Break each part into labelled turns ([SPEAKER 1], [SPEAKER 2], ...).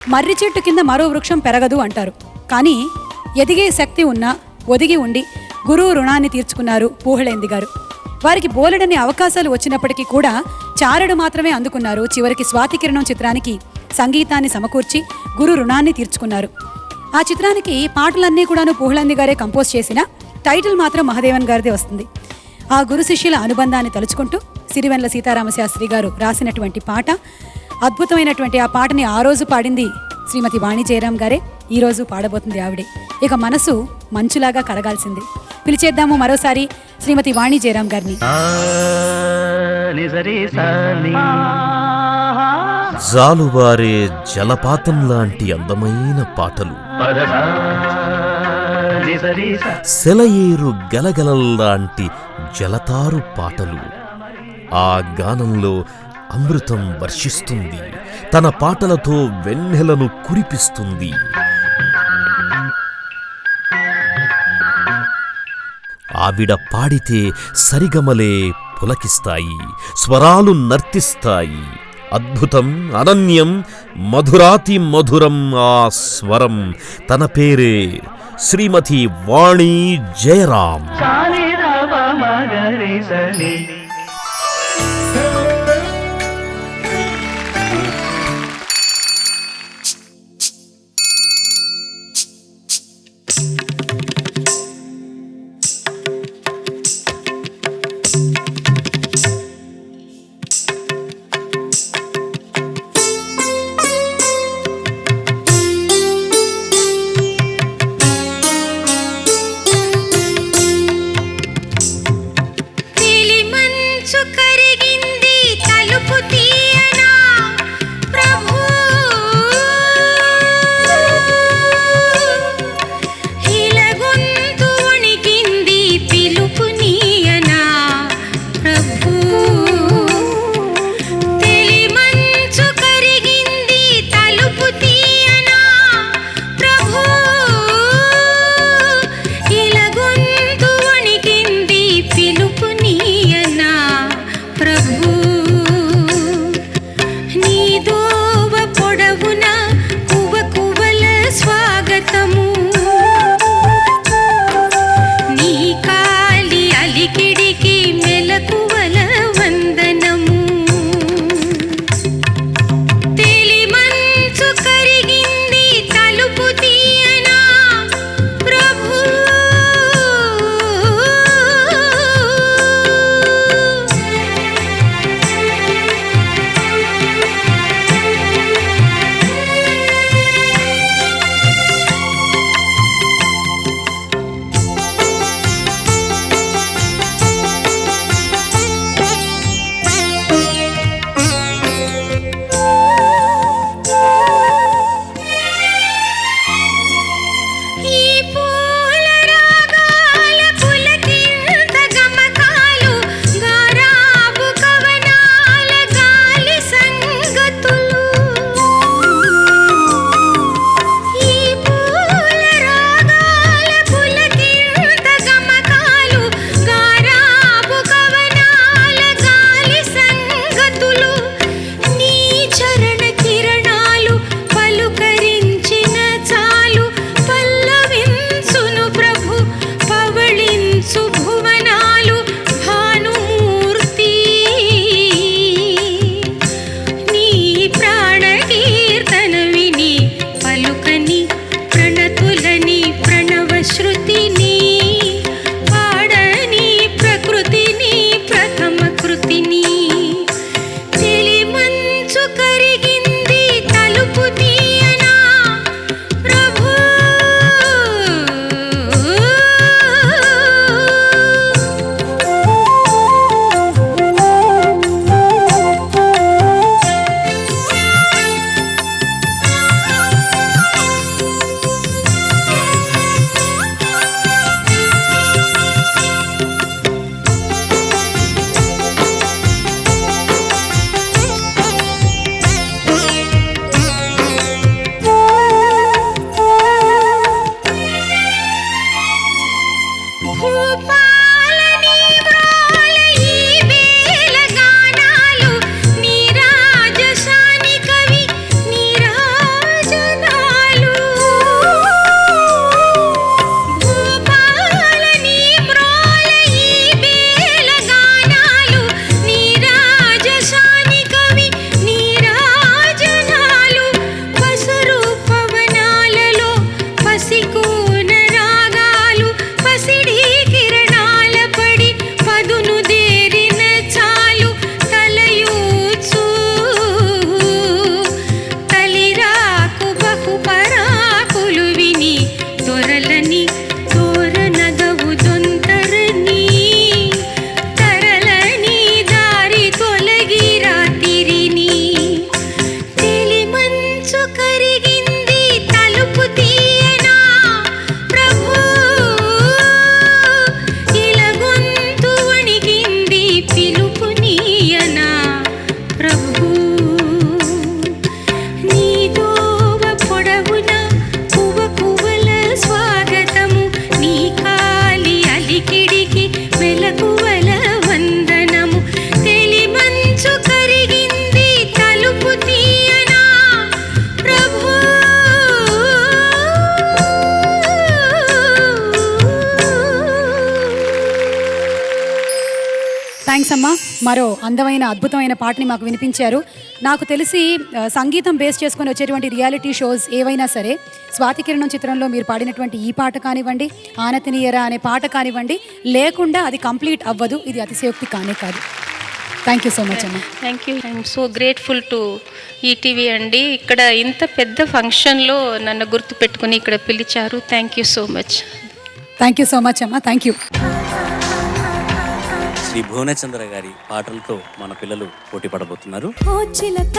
[SPEAKER 1] మర్రి చెట్టు కింద మరో వృక్షం పెరగదు అంటారు. కానీ ఎదిగే శక్తి ఉన్నా ఒదిగి ఉండి గురువు రుణాన్ని తీర్చుకున్నారు పూహళేంది గారు. వారికి బోలెడని అవకాశాలు వచ్చినప్పటికీ కూడా చారెడు మాత్రమే అందుకున్నారు. చివరికి స్వాతికిరణం చిత్రానికి సంగీతాన్ని సమకూర్చి గురు రుణాన్ని తీర్చుకున్నారు. ఆ చిత్రానికి పాటలన్నీ కూడాను పూహళేంది గారే కంపోజ్ చేసిన టైటిల్ మాత్రం మహాదేవన్ గారిదే వస్తుంది. ఆ గురు శిష్యుల అనుబంధాన్ని తలుచుకుంటూ సిరివెన్నెల సీతారామశాస్త్రి గారు రాసినటువంటి పాట, అద్భుతమైనటువంటి ఆ పాటని ఆ రోజు పాడింది శ్రీమతి వాణి జయరాం గారే. ఈరోజు పాడబోతుంది ఆవిడే. ఇక మనసు మంచులాగా కరగాల్సింది. పిలిచేద్దాము మరోసారి శ్రీమతి వాణి జయరాం గారిని.
[SPEAKER 2] జాలువారే జలపాతం లాంటి అందమైన పాటలు, సెలయేరు గలగలల్లాంటి జలతారు పాటలు. ఆ గానంలో అమృతం వర్షిస్తుంది, తన పాటలతో వెన్నెలను కురిపిస్తుంది. ఆవిడ పాడితే సరిగమలే పులకిస్తాయి, స్వరాలు నర్తిస్తాయి. అద్భుతం, అనన్యం, మధురాతి మధురం ఆ స్వరం. తన పేరే శ్రీమతి వాణి జయరాం.
[SPEAKER 3] He
[SPEAKER 1] థ్యాంక్స్ అమ్మా. మరో అందమైన అద్భుతమైన పాటని మాకు వినిపించారు. నాకు తెలిసి సంగీతం బేస్ చేసుకొని వచ్చేటువంటి రియాలిటీ షోస్ ఏవైనా సరే స్వాతి కిరణం చిత్రంలో మీరు పాడినటువంటి ఈ పాట కానివ్వండి, ఆనతినియరా అనే పాట కానివ్వండి, లేకుండా అది కంప్లీట్ అవ్వదు. ఇది అతిశయోక్తి కానే కాదు. థ్యాంక్ యూ సో మచ్ అమ్మా.
[SPEAKER 3] Thank you. I'm so grateful to ETV అండి. ఇక్కడ ఇంత పెద్ద ఫంక్షన్లో నన్ను గుర్తు పెట్టుకుని ఇక్కడ పిలిచారు. Thank you so much.
[SPEAKER 1] Thank you so much అమ్మా. Thank you.
[SPEAKER 4] శ్రీ భువనచంద్ర గారి పాటలతో మన పిల్లలు పోటీ పడబోతున్నారు.
[SPEAKER 5] ఓ చిలక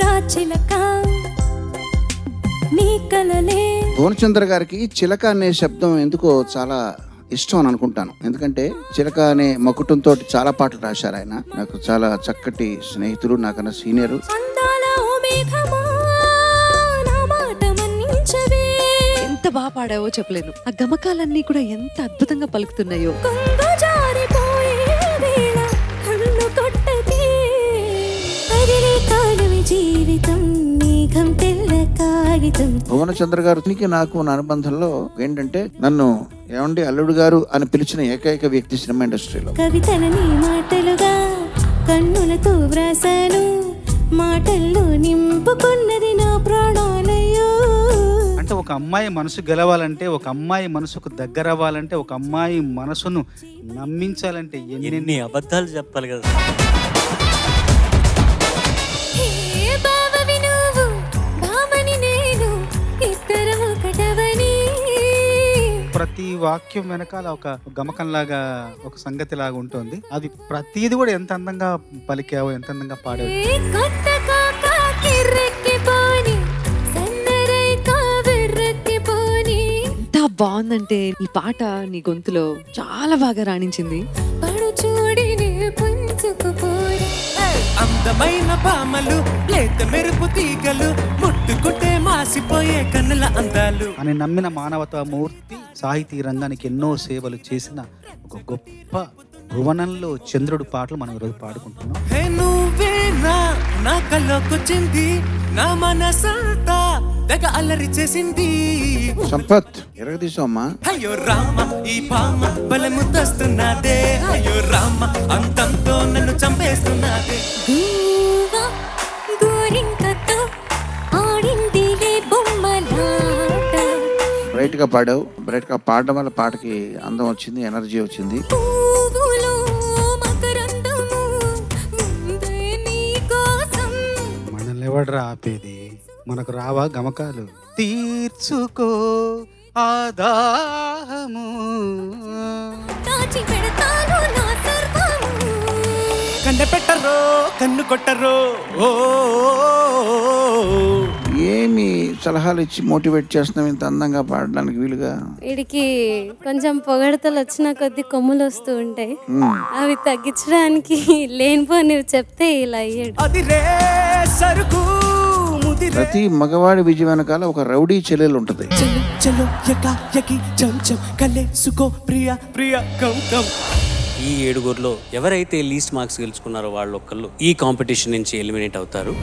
[SPEAKER 5] రా చిలక నీ కలలే.
[SPEAKER 6] భువనచంద్ర గారికి చిలక అనే శబ్దం ఎందుకో చాలా ఇష్టం అని అనుకుంటాను. ఎందుకంటే చిలక అనే మకుటంతో చాలా పాటలు రాశారు ఆయన. నాకు చాలా చక్కటి స్నేహితులు, నాకన్నా సీనియరు.
[SPEAKER 5] అందాల ఓ మేఘమా నా మాట మన్నించవే.
[SPEAKER 7] ఎంత బాగా పాడావో చెప్పలేను. ఆ గమకాలన్నీ కూడా ఎంత అద్భుతంగా పలుకుతున్నాయో.
[SPEAKER 5] కొంగు జారిపోయే వేళ కళ్ళు కొట్టకే. అదిలే కాలమే జీవితం మేఘం తెల్ల కాగితం.
[SPEAKER 6] భువనచంద్ర గారికి నాకు నా అనుబంధంలో ఏంటంటే నన్ను ఏమండి అల్లుడు గారు అని పిలిచిన ఏకైక వ్యక్తి సినిమా ఇండస్ట్రీలో.
[SPEAKER 5] కవితలని మాటలుగా కన్నులతో వ్రాసాను, మాటల్లో నింపుకున్నది నా ప్రాణాలయ్యో.
[SPEAKER 8] అంటే ఒక అమ్మాయి మనసు గెలవాలంటే, ఒక అమ్మాయి మనసుకు దగ్గర అవ్వాలంటే, ఒక అమ్మాయి మనసును నమ్మించాలంటే
[SPEAKER 4] ఎన్ని అబద్ధాలు చెప్పాలి కదా.
[SPEAKER 5] హే బావవి నువ్వు, బావని నేను, ఇద్దరము ఒకటవని.
[SPEAKER 8] ప్రతి వాక్యం వెనకాల ఒక గమకంలాగా, ఒక సంగతి లాగా ఉంటుంది. అది ప్రతిది కూడా ఎంత అందంగా పలికావో, ఎంత అందంగా పాడావు.
[SPEAKER 5] ఏ కొత్త కాక కిర్రెక్కిపోని, సన్నరై కావెర్రెక్కిపోని.
[SPEAKER 7] ఎంత బాగుందంటే ఈ పాట నీ గొంతులో చాలా బాగా రాణించింది.
[SPEAKER 5] పడు చూడిని పుంజుకుపోయి.
[SPEAKER 9] అందమైన పామలు, లేత మెరుపు తీగలు, ముట్టుకుంటే మాసిపోయే కన్నుల అందాలు
[SPEAKER 8] అని నమ్మిన మానవతా మూర్తి, సాహితీ రంగానికి ఎన్నో సేవలు చేసిన ఒక గొప్ప భువనంలో చంద్రుడు పాటలు మనం ఈరోజు పాడుకుంటున్నాం.
[SPEAKER 9] హే నువ్వేనా నా కళ్ళకొచ్చింది, నా మనసంతా తెగ అల్లరి చేసింది.
[SPEAKER 6] సంపత్ ఎరగదీసమ్మా.
[SPEAKER 9] అయ్యో రామ ఈ పామ బలముతస్తున్నదే, అయ్యో రామ అంతంతో నన్ను చంపేస్తున్నదే.
[SPEAKER 5] గూవా గోరింకతో ఆడిందిలే బొమ్మలాట.
[SPEAKER 6] బ్రైట్ గా పాడావు. బ్రైట్ గా పాడడం వల్ల పాటకి అందం వచ్చింది, ఎనర్జీ వచ్చింది.
[SPEAKER 5] పువ్వులో మకరందము ఉందే నీ కోసం.
[SPEAKER 8] మనల్ని ఎవడరా ఆపేది? మనకు రావా గమకాలు? తీర్చుకో ఆదాహము,
[SPEAKER 5] దాచి పెడతాను నా సర్వము.
[SPEAKER 9] కండ పెట్టరో కన్ను కొట్టరో. ఓ
[SPEAKER 6] ఏమి సలహాలు ఇచ్చి మోటివేట్ చేస్తున్నావు ఇంత అందంగా పాడడానికి వీలుగా?
[SPEAKER 10] వీడికి కొంచెం పొగడతలు వచ్చిన కొద్ది కొమ్ములు వస్తూ ఉంటాయి. అవి తగ్గించడానికి లేనిపోనివి చెప్తే ఇలా అయ్యాడు.
[SPEAKER 9] అది రే సరుకు ముదిరే.
[SPEAKER 6] ప్రతి మగవాడి విజయం వెనకాల ఒక రౌడీ చెల్లెలు ఉంటది.
[SPEAKER 9] చలో చలో యకా యకి చం చం కలేసుకో ప్రియా ప్రియా కం కం.
[SPEAKER 4] ఈ 7గురిలో ఎవరైతే లీస్ట్ మార్క్స్ గెలుచుకున్నారో వాళ్ళు ఒక్కళ్ళు ఈ కాంపిటీషన్ నుంచి ఎలిమినేట్ అవుతారు.